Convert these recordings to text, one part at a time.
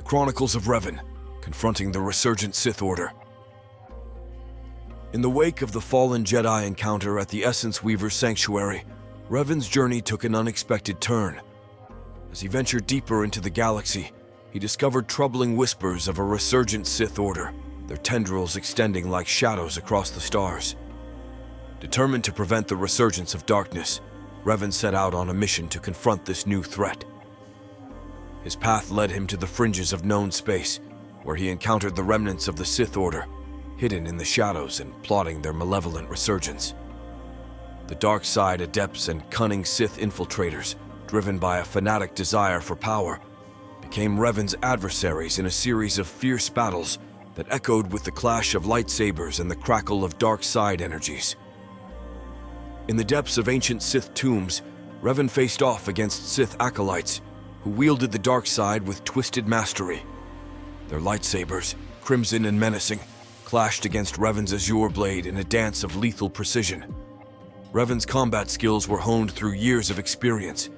Chronicles of Revan, Confronting the Resurgent Sith Order. In the wake of the fallen Jedi encounter at the Essence Weaver's Sanctuary, Revan's journey took an unexpected turn. As he ventured deeper into the galaxy, he discovered troubling whispers of a resurgent Sith Order, their tendrils extending like shadows across the stars. Determined to prevent the resurgence of darkness, Revan set out on a mission to confront this new threat. His path led him to the fringes of known space, where he encountered the remnants of the Sith Order, hidden in the shadows and plotting their malevolent resurgence. The dark side adepts and cunning Sith infiltrators, driven by a fanatic desire for power, became Revan's adversaries in a series of fierce battles that echoed with the clash of lightsabers and the crackle of dark side energies. In the depths of ancient Sith tombs, Revan faced off against Sith acolytes who wielded the dark side with twisted mastery. Their lightsabers, crimson and menacing, clashed against Revan's azure blade in a dance of lethal precision. Revan's combat skills were honed through years of experience,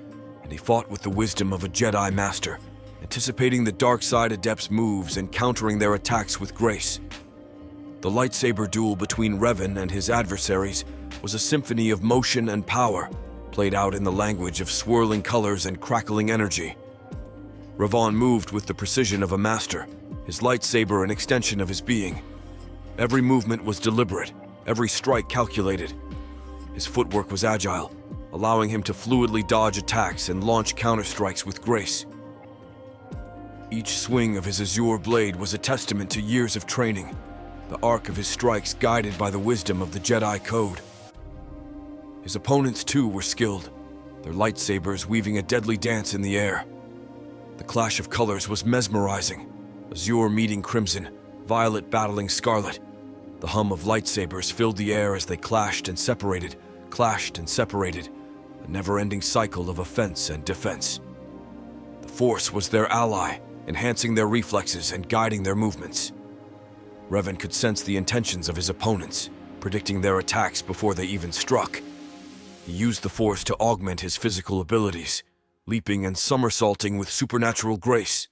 and he fought with the wisdom of a Jedi Master, anticipating the dark side adepts' moves and countering their attacks with grace. The lightsaber duel between Revan and his adversaries was a symphony of motion and power, played out in the language of swirling colors and crackling energy. Revan moved with the precision of a master, his lightsaber an extension of his being. Every movement was deliberate, every strike calculated. His footwork was agile, allowing him to fluidly dodge attacks and launch counterstrikes with grace. Each swing of his azure blade was a testament to years of training, the arc of his strikes guided by the wisdom of the Jedi Code. His opponents too were skilled, their lightsabers weaving a deadly dance in the air. The clash of colors was mesmerizing, azure meeting crimson, violet battling scarlet. The hum of lightsabers filled the air as they clashed and separated, a never-ending cycle of offense and defense. The Force was their ally, enhancing their reflexes and guiding their movements. Revan could sense the intentions of his opponents, predicting their attacks before they even struck. He used the Force to augment his physical abilities, leaping and somersaulting with supernatural grace.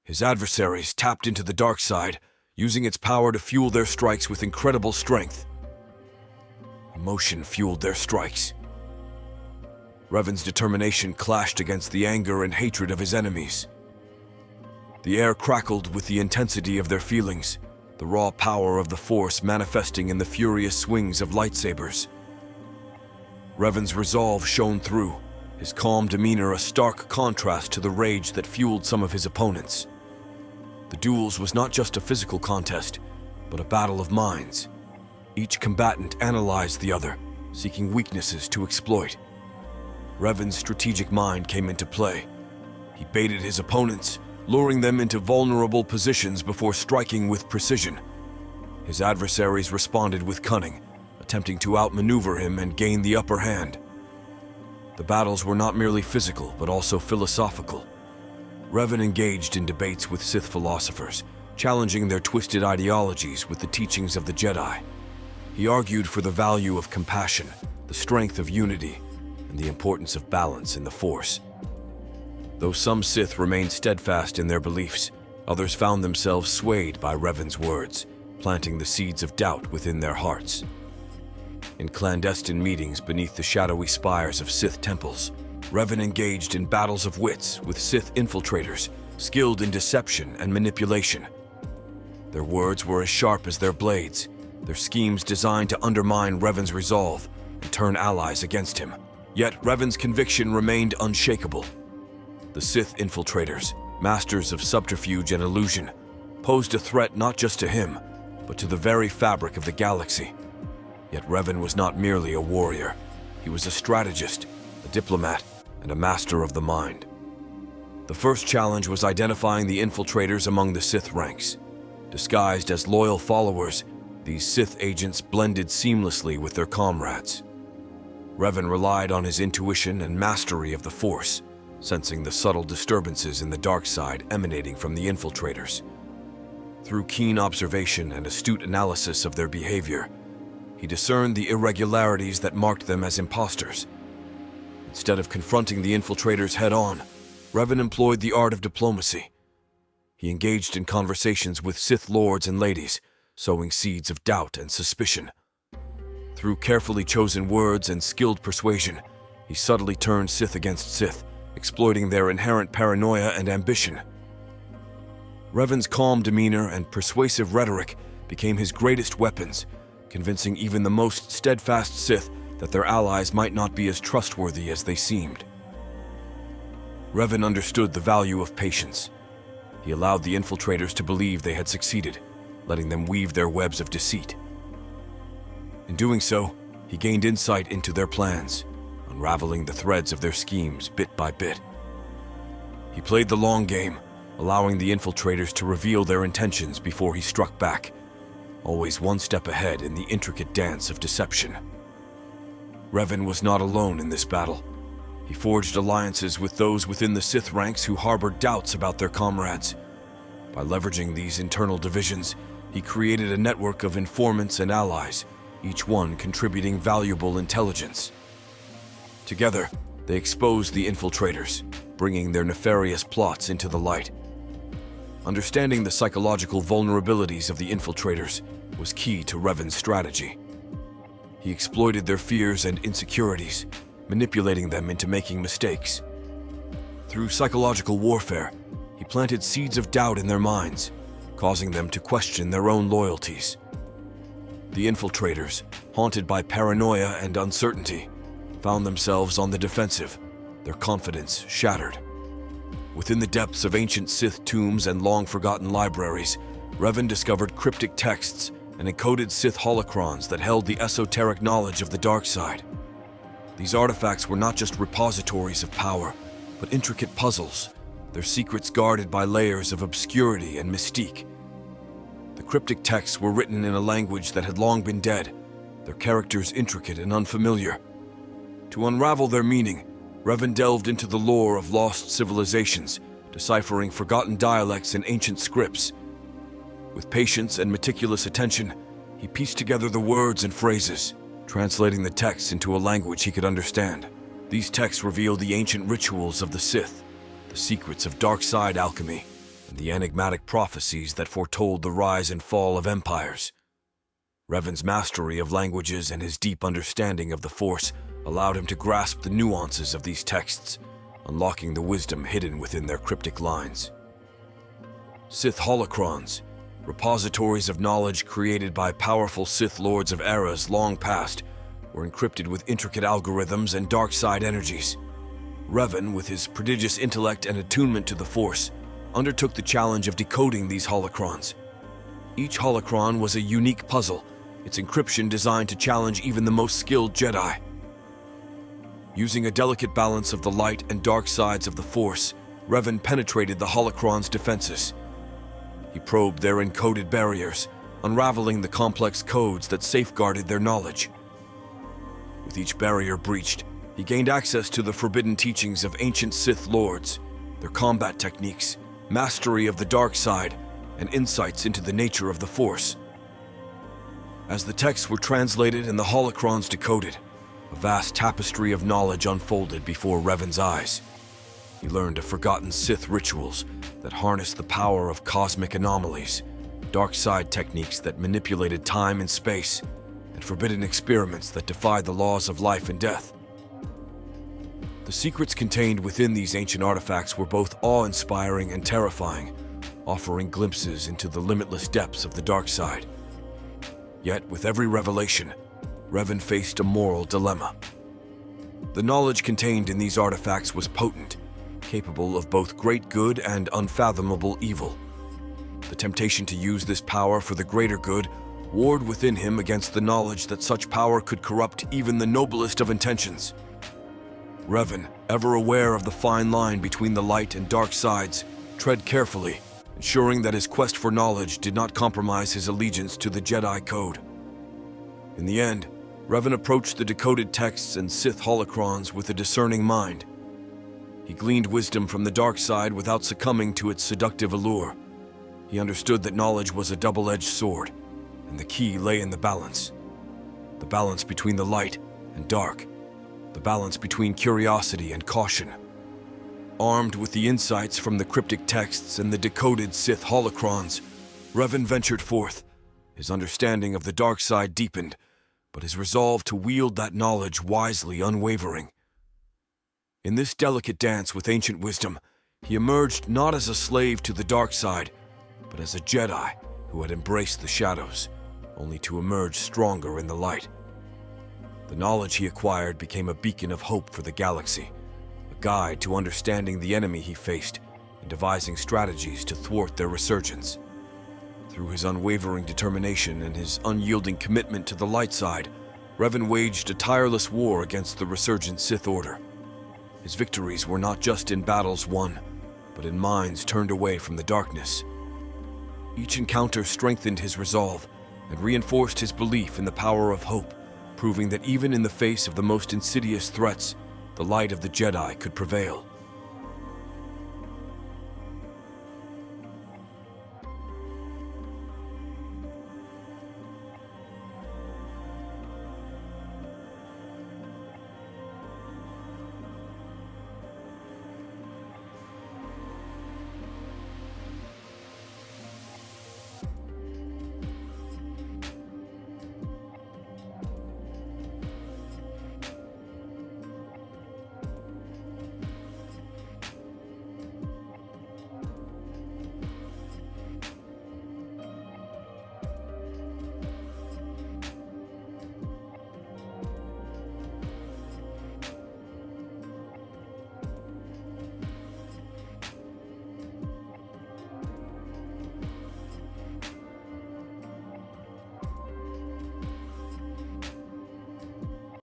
His adversaries tapped into the dark side, using its power to fuel their strikes with incredible strength. Emotion fueled their strikes. Revan's determination clashed against the anger and hatred of his enemies. The air crackled with the intensity of their feelings, the raw power of the Force manifesting in the furious swings of lightsabers. Revan's resolve shone through, his calm demeanor a stark contrast to the rage that fueled some of his opponents. The Duels was not just a physical contest, but a battle of minds. Each combatant analyzed the other, seeking weaknesses to exploit. Revan's strategic mind came into play. He baited his opponents, luring them into vulnerable positions before striking with precision. His adversaries responded with cunning, attempting to outmaneuver him and gain the upper hand. The battles were not merely physical, but also philosophical. Revan engaged in debates with Sith philosophers, challenging their twisted ideologies with the teachings of the Jedi. He argued for the value of compassion, the strength of unity, and the importance of balance in the Force. Though some Sith remained steadfast in their beliefs, others found themselves swayed by Revan's words, planting the seeds of doubt within their hearts. In clandestine meetings beneath the shadowy spires of Sith temples, Revan engaged in battles of wits with Sith infiltrators, skilled in deception and manipulation. Their words were as sharp as their blades, their schemes designed to undermine Revan's resolve and turn allies against him. Yet Revan's conviction remained unshakable. The Sith infiltrators, masters of subterfuge and illusion, posed a threat not just to him, but to the very fabric of the galaxy. Yet Revan was not merely a warrior. He was a strategist, a diplomat, and a master of the mind. The first challenge was identifying the infiltrators among the Sith ranks. Disguised as loyal followers, these Sith agents blended seamlessly with their comrades. Revan relied on his intuition and mastery of the Force, sensing the subtle disturbances in the dark side emanating from the infiltrators. Through keen observation and astute analysis of their behavior, he discerned the irregularities that marked them as imposters. Instead of confronting the infiltrators head-on, Revan employed the art of diplomacy. He engaged in conversations with Sith lords and ladies, sowing seeds of doubt and suspicion. Through carefully chosen words and skilled persuasion, he subtly turned Sith against Sith, exploiting their inherent paranoia and ambition. Revan's calm demeanor and persuasive rhetoric became his greatest weapons, convincing even the most steadfast Sith that their allies might not be as trustworthy as they seemed. Revan understood the value of patience. He allowed the infiltrators to believe they had succeeded, letting them weave their webs of deceit. In doing so, he gained insight into their plans, unraveling the threads of their schemes bit by bit. He played the long game, allowing the infiltrators to reveal their intentions before he struck back, always one step ahead in the intricate dance of deception. Revan was not alone in this battle. He forged alliances with those within the Sith ranks who harbored doubts about their comrades. By leveraging these internal divisions, he created a network of informants and allies, each one contributing valuable intelligence. Together, they exposed the infiltrators, bringing their nefarious plots into the light. Understanding the psychological vulnerabilities of the infiltrators was key to Revan's strategy. He exploited their fears and insecurities, manipulating them into making mistakes. Through psychological warfare, he planted seeds of doubt in their minds, causing them to question their own loyalties. The infiltrators, haunted by paranoia and uncertainty, found themselves on the defensive, their confidence shattered. Within the depths of ancient Sith tombs and long-forgotten libraries, Revan discovered cryptic texts and encoded Sith holocrons that held the esoteric knowledge of the dark side. These artifacts were not just repositories of power, but intricate puzzles, their secrets guarded by layers of obscurity and mystique. The cryptic texts were written in a language that had long been dead, their characters intricate and unfamiliar. To unravel their meaning, Revan delved into the lore of lost civilizations, deciphering forgotten dialects and ancient scripts. With patience and meticulous attention, he pieced together the words and phrases, translating the texts into a language he could understand. These texts reveal the ancient rituals of the Sith, the secrets of dark side alchemy, and the enigmatic prophecies that foretold the rise and fall of empires. Revan's mastery of languages and his deep understanding of the Force allowed him to grasp the nuances of these texts, unlocking the wisdom hidden within their cryptic lines. Sith holocrons, repositories of knowledge created by powerful Sith lords of eras long past, were encrypted with intricate algorithms and dark side energies. Revan, with his prodigious intellect and attunement to the Force, undertook the challenge of decoding these holocrons. Each holocron was a unique puzzle, its encryption designed to challenge even the most skilled Jedi. Using a delicate balance of the light and dark sides of the Force, Revan penetrated the holocron's defenses. He probed their encoded barriers, unraveling the complex codes that safeguarded their knowledge. With each barrier breached, he gained access to the forbidden teachings of ancient Sith lords, their combat techniques, mastery of the dark side, and insights into the nature of the Force. As the texts were translated and the holocrons decoded, a vast tapestry of knowledge unfolded before Revan's eyes. He learned of forgotten Sith rituals that harnessed the power of cosmic anomalies, dark side techniques that manipulated time and space, and forbidden experiments that defied the laws of life and death. The secrets contained within these ancient artifacts were both awe-inspiring and terrifying, offering glimpses into the limitless depths of the dark side. Yet, with every revelation, Revan faced a moral dilemma. The knowledge contained in these artifacts was potent, capable of both great good and unfathomable evil. The temptation to use this power for the greater good warred within him against the knowledge that such power could corrupt even the noblest of intentions. Revan, ever aware of the fine line between the light and dark sides, tread carefully, ensuring that his quest for knowledge did not compromise his allegiance to the Jedi Code. In the end, Revan approached the decoded texts and Sith holocrons with a discerning mind. He gleaned wisdom from the dark side without succumbing to its seductive allure. He understood that knowledge was a double-edged sword, and the key lay in the balance. The balance between the light and dark. The balance between curiosity and caution. Armed with the insights from the cryptic texts and the decoded Sith holocrons, Revan ventured forth. His understanding of the dark side deepened, but his resolve to wield that knowledge wisely unwavering. In this delicate dance with ancient wisdom, he emerged not as a slave to the dark side, but as a Jedi who had embraced the shadows, only to emerge stronger in the light. The knowledge he acquired became a beacon of hope for the galaxy, a guide to understanding the enemy he faced and devising strategies to thwart their resurgence. Through his unwavering determination and his unyielding commitment to the light side, Revan waged a tireless war against the Resurgent Sith Order. His victories were not just in battles won, but in minds turned away from the darkness. Each encounter strengthened his resolve and reinforced his belief in the power of hope, proving that even in the face of the most insidious threats, the light of the Jedi could prevail.